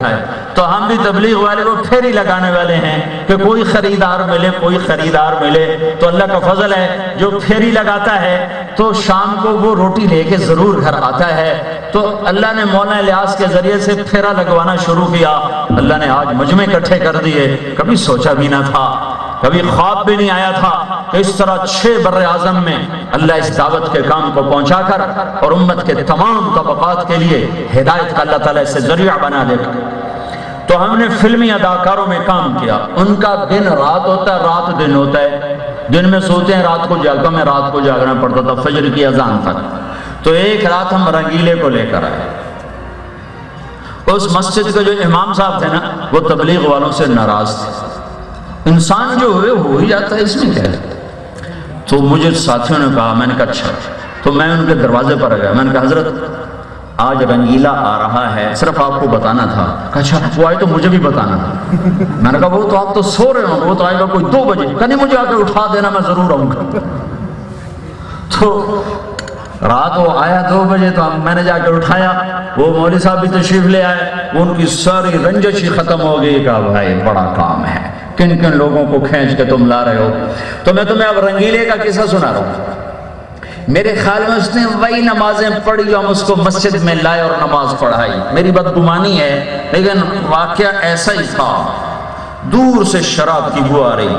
ہے تو ہم بھی تبلیغ والے کو پھیری لگانے والے ہیں کہ کوئی خریدار ملے کوئی خریدار ملے. تو اللہ کا فضل ہے جو پھیری لگاتا ہے تو شام کو وہ روٹی لے کے ضرور گھر آتا ہے. تو اللہ نے مولانا الیاس کے ذریعے سے پھیرا لگوانا شروع کیا. اللہ نے آج مجمع اکٹھے کر دیے. کبھی سوچا بھی نہ تھا, کبھی خواب بھی نہیں آیا تھا کہ اس طرح 6 بر اعظم میں اللہ اس دعوت کے کام کو پہنچا کر اور امت کے تمام طبقات کے لیے ہدایت کا اللہ تعالیٰ اسے ذریعہ بنا دے گا. تو ہم نے فلمی اداکاروں میں کام کیا. ان کا دن رات ہوتا ہے, رات دن ہوتا ہے. دن میں سوتے ہیں, رات کو جاگتا. میں رات کو جاگنا پڑتا تھا فجر کی اذان تک. تو ایک رات ہم رنگیلے کو لے کر آئے. اس مسجد کے جو امام صاحب تھے نا وہ تبلیغ والوں سے ناراض تھے. انسان جو ہوئے ہو ہی جاتا ہے, اس میں کیا ہے. تو مجھے ساتھیوں نے کہا, میں نے کہا اچھا. تو میں ان کے دروازے پر گیا. میں نے کہا حضرت آج رنگیلا آ رہا ہے, صرف آپ کو بتانا تھا. اچھا وہ آئے تو مجھے بھی بتانا تھا. میں نے کہا وہ تو آپ تو سو رہے ہوں, وہ تو آئے گا کوئی 2 بجے. کہ نہیں مجھے آ کے اٹھا دینا, میں ضرور آؤں گا. تو رات وہ آیا 2 بجے تو میں نے جا کے اٹھایا. وہ مولوی صاحب بھی تشریف لے آئے. وہ ان کی ساری رنجش ہی ختم ہو گئی. کہا بھائی بڑا کام ہے, کن کن لوگوں کو کھینچ کے تم لا رہے ہو. تو میں تمہیں اب رنگیلے کا قصہ سنا رہا ہوں. میرے خیال میں اس نے وہی نمازیں پڑھی جو ہم اس کو مسجد میں لائے اور نماز پڑھائی. میری بدگمانی ہے لیکن واقعہ ایسا ہی تھا. دور سے شراب کی بو آ رہی.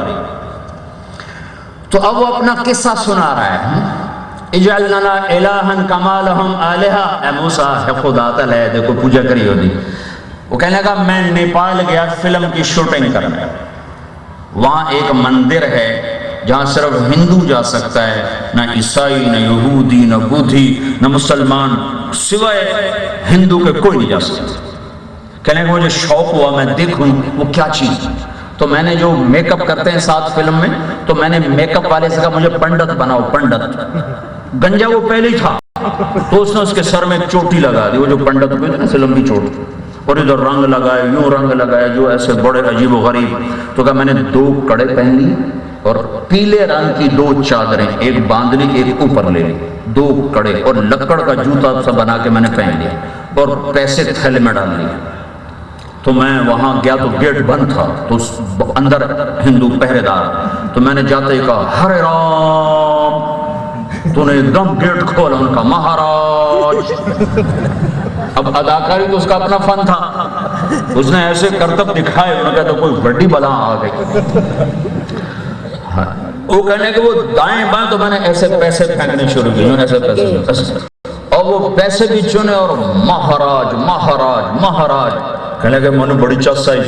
تو اب وہ اپنا قصہ سنا رہا ہے. اجعل لنا الہا کما لہم آلہہ. اے موسیٰ ہے خدا تعالی ہے, دیکھو پوجا کری ہوگی. وہ کہنے لگا میں نیپال گیا فلم کی شوٹنگ کرنے. وہاں ایک مندر ہے جہاں صرف ہندو جا سکتا ہے, نہ عیسائی, نہ یہودی, نہ بدھی, نہ مسلمان, سوائے ہندو کے کوئی نہیں جا سکتا. کہنے کہ مجھے شوق ہوا میں دیکھوں وہ کیا چیز. تو میں نے جو میک اپ کرتے ہیں ساتھ فلم میں, تو میں نے میک اپ والے سے کہا مجھے پنڈت بناؤ. پنڈت گنجا وہ پہلے ہی تھا, تو اس نے اس کے سر میں ایک چوٹی لگا دی, وہ جو پنڈت ہوئے نا فلم کی چوٹی, اور ادھر رنگ لگائے, یوں رنگ لگائے جو ایسے بڑے عجیب و غریب. تو کہا میں نے 2 کڑے پہن لی اور پیلے رنگ کی 2 چادریں, ایک باندھ لی ایک اوپر لے لی, 2 کڑے, اور لکڑ کا جوتا سا بنا کے میں نے پہن لیا اور پیسے تھیلے میں ڈال لیے. تو میں وہاں گیا تو گیٹ بند تھا, تو اندر ہندو پہرے دار. تو میں نے جاتے ہی کہا ہرے رام. تو نے ایک دم گیٹ کھولا, ان کا مہاراج. اب اداکاری تو اس کا اپنا فن تھا, اس نے ایسے کرتب دکھائے. انہوں نے کہا تو کوئی بڑی بلا آ گئی. وہ کہنے کہ وہ دائیں بائیں, تو میں نے ایسے پیسے پھینکنے شروع کیے, ایسے پیسے, اور وہ پیسے بھی چنے اور مہاراج مہاراج مہاراج. کہنے کہ میں نے بڑی چسائی.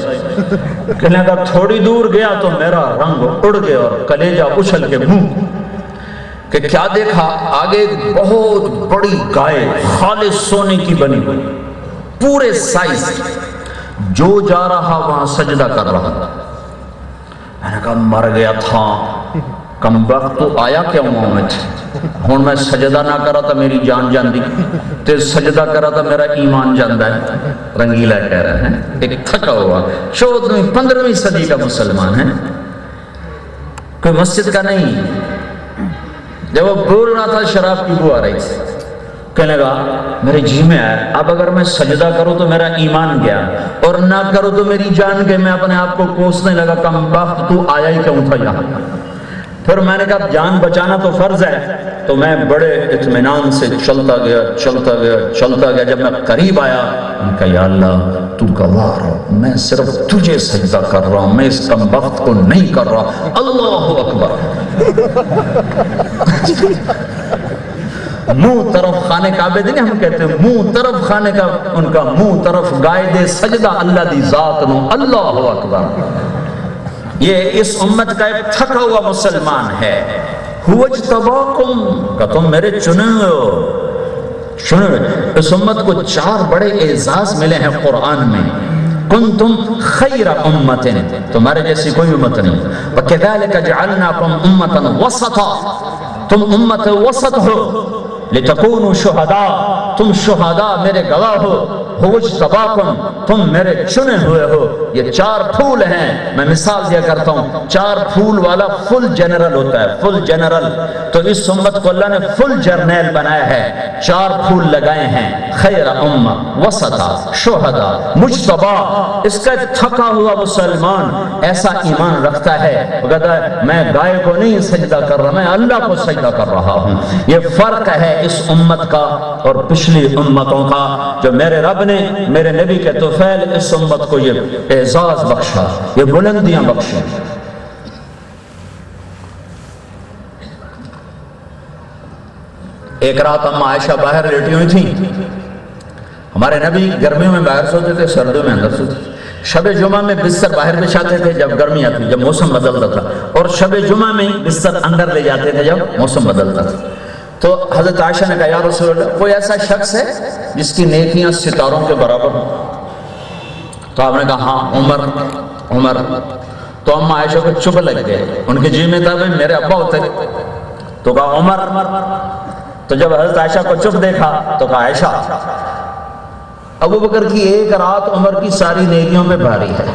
کہنے کہ تھوڑی دور گیا تو میرا رنگ اڑ گیا اور کلیجہ اچھل کے منہ. کہ کیا دیکھا, آگے بہت بڑی گائے خالص سونے کی بنی ہوئی پورے سائز, جو جا رہا وہاں سجدہ کر رہا. میں نے کہا مر گیا تھا کم وقت, تو آیا کیا ہوں میں ہوں میں سجدہ نہ کرا تو میری جان جاندی, تے سجدہ کرا تو میرا ایمان جاندہ ہے. رنگیلا کہہ رہا ہے, ایک تھکا ہوا 14ویں 15ویں صدی کا مسلمان ہے, کوئی مسجد کا نہیں. جب وہ بول رہا تھا شراب کی بو آ رہی تھی. کہنے لگا میرے جی میں آیا, اب اگر میں سجدہ کروں تو میرا ایمان گیا, اور نہ کروں تو میری جان گئی. میں اپنے آپ کو کوسنے لگا کم وقت تو آیا ہی کیوں تھا یہاں. پھر میں نے کہا جان بچانا تو فرض ہے. تو میں بڑے اطمینان سے چلتا گیا چلتا گیا چلتا گیا. جب میں قریب آیا میں نے کہا یا اللہ تو گواہ رہا, میں صرف تجھے سجدہ کر رہا ہوں, میں اس کم وقت کو نہیں کر رہا. اللہ اکبر. منہ طرف خانے کعبے دے, ہم کہتے ہیں منہ طرف خانے کا, ان کا منہ طرف گائے دے سجدہ اللہ دی ذات نو. اللہ اکبر. یہ اس امت کا ایک تھکا ہوا مسلمان ہے. هو اجتباکم, کہ تم میرے چنے ہو. سنو, اس امت کو 4 بڑے اعزاز ملے ہیں قرآن میں. کنتم خیر امت, تمہارے جیسی کوئی امت نہیں. وَكَذَلِكَ جَعَلْنَاكُمْ أُمَّةً وَسَطًا, تم امت وسط ہو. لتکونوا شہداء، تم شہداء میرے گواہ ہو، اجتباکم، تم میرے چنے ہوئے ہو۔ یہ 4 پھول ہیں، میں مثال دیا کرتا ہوں، 4 پھول والا فل جنرل ہوتا ہے، فل جنرل، تو اس امت کو اللہ نے فل جرنیل بنایا ہے، 4 پھول لگائے ہیں، خیر امہ، وسطا، شہداء، مجتبا۔ اس کا تھکا ہوا مسلمان ایسا ایمان رکھتا ہے، وہ کہتا ہے میں گائے کو نہیں سجدہ کر رہا، میں اللہ کو سجدہ کر رہا ہوں۔ یہ فرق ہے اس امت کا اور پچھلی امتوں کا، جو میرے رب نے میرے نبی کے طفیل اس امت کو یہ اعزاز بخشا، یہ بلندیاں بخشی۔ ایک رات اما عائشہ باہر لیٹی ہوئی تھیں، ہمارے نبی گرمیوں میں باہر سوتے تھے، سردیوں میں اندر سوتے تھے۔ شب جمعہ میں بستر باہر بچھاتے تھے جب گرمی آتی، جب موسم بدلتا تھا، اور شب جمعہ میں بستر اندر لے جاتے تھے جب موسم بدلتا تھا۔ تو حضرت عائشہ نے کہا یا رسول اللہ، کوئی ایسا شخص ہے جس کی نیکیاں ستاروں کے برابر ہوں؟ تو آپ نے کہا ہاں عمر۔ تو اما عائشہ کو چپ لگ گئے، ان کے جی میں تھا میرے ابا ہوتے، تو کہا عمر۔ تو جب حضرت عائشہ کو چپ دیکھا تو کہا عائشہ، ابو بکر کی ایک رات عمر کی ساری نیکیوں پہ بھاری ہے۔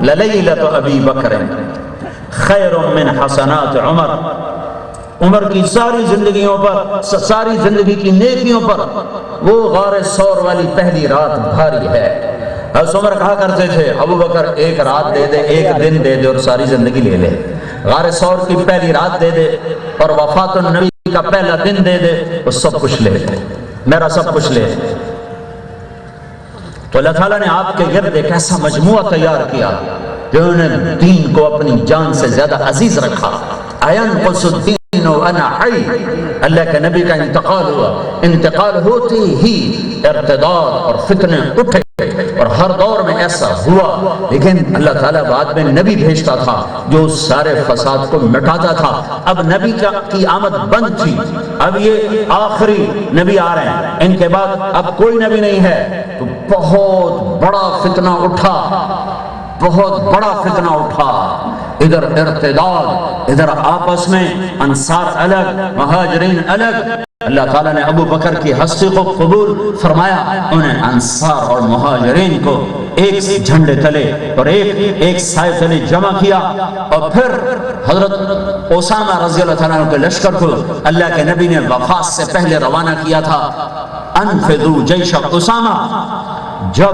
للیلۃ ابی بکر خیر من حسنات عمر، عمر کی ساری زندگیوں پر، ساری زندگی کی نیکیوں پر وہ غار ثور والی پہلی رات بھاری ہے۔ حضرت عمر کہا کرتے تھے ابو بکر ایک رات دے دے، ایک دن دے دے اور ساری زندگی لے لے، غار ثور کی پہلی رات دے دے اور وفات النبی کا پہلا دن دے دے، وہ سب کچھ لے، میرا سب کچھ لے۔ تو اللہ تعالیٰ نے آپ کے گرد ایک ایسا مجموعہ تیار کیا جنہوں نے دین کو اپنی جان سے زیادہ عزیز رکھا۔ اَيَنْقُصُ الدِّينُ وَأَنَا حَيٌّ، اللہ کے نبی کا انتقال ہوا، انتقال ہوتے ہی ارتداد اور فتنے اٹھے، اور ہر دور میں ایسا ہوا، لیکن اللہ تعالیٰ بعد میں نبی بھیجتا تھا جو سارے فساد کو مٹاتا تھا۔ اب نبی کی آمد بند تھی، اب یہ آخری نبی آ رہے ہیں، ان کے بعد اب کوئی نبی نہیں ہے، تو بہت بڑا فتنہ اٹھا، بہت بڑا فتنہ اٹھا، ادھر ارتداد، ادھر آپس میں انصار الگ، مہاجرین الگ۔ اللہ تعالیٰ نے ابو بکر کی ہستی کو قبول فرمایا، انہیں انصار اور مہاجرین کو ایک جھنڈے تلے اور ایک سائے تلے جمع کیا، اور پھر حضرت اسامہ رضی اللہ تعالیٰ عنہ کے لشکر کو اللہ کے نبی نے وفات سے پہلے روانہ کیا تھا۔ انفذوا جیش اسامہ، جب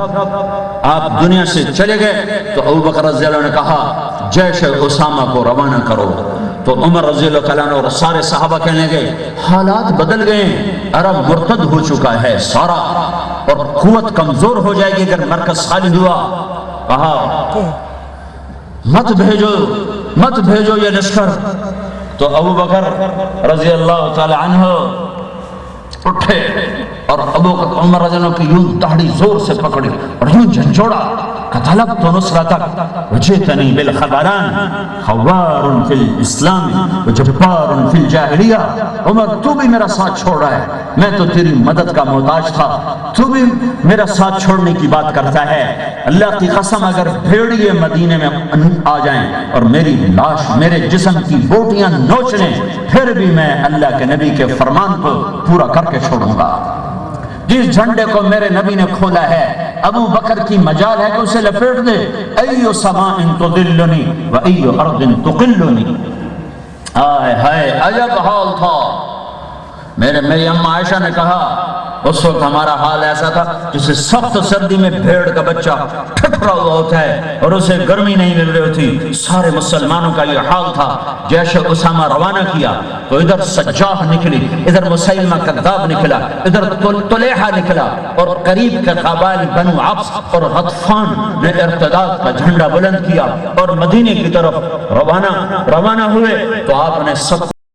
آپ دنیا سے چلے گئے تو ابو بکر رضی اللہ عنہ نے کہا جیش اسامہ کو روانہ کرو، تو عمر رضی اللہ تعالیٰ عنہ اور سارے صحابہ کہنے لگے حالات بدل گئے، عرب مرتد ہو چکا ہے سارا، اور قوت کمزور ہو جائے گی اگر مرکز خالی ہوا۔ کہا مت بھیجو یہ لشکر۔ تو ابو بکر رضی اللہ تعالیٰ عنہ اٹھے اور عمر رضی اللہ عنہ کی یوں داڑھی زور سے پکڑی اور یوں جھنجھوڑا، طلبت نصرتک وجئتنی بالخبران، خوار فی الاسلام وجبار فی الجاہلیہ۔ عمر تو بھی میرا ساتھ چھوڑ رہا ہے، میں تو تیری مدد کا محتاج تھا، تو بھی میرا ساتھ چھوڑنے کی بات کرتا ہے۔ اللہ کی قسم اگر بھیڑیے مدینے میں آ جائیں اور میری لاش میرے جسم کی بوٹیاں نوچ لیں، پھر بھی میں اللہ کے نبی کے فرمان کو پورا کر کے چھوڑوں گا۔ جس جھنڈے کو میرے نبی نے کھولا ہے، ابو بکر کی مجال ہے کہ اسے لپیٹ دے۔ ایو سماء تضلنی و ایو ارض تقلنی۔ آئے ہائے عجب حال تھا۔ میری اما عائشہ نے کہا اس وقت ہمارا حال ایسا تھا جسے سخت سردی میں بھیڑ کا بچہ ٹھٹرا ہوا ہوتا ہے اور اسے گرمی نہیں مل رہی ہوتی، سارے مسلمانوں کا یہ حال تھا۔ جیش اسامہ روانہ کیا تو ادھر سجاح نکلی، ادھر مسیلمہ کذاب نکلا، ادھر طلیحہ نکلا، اور قریب کے قبائل بنو عبس اور غطفان نے ارتداد کا جھنڈا بلند کیا اور مدینے کی طرف روانہ ہوئے۔ تو آپ نے سب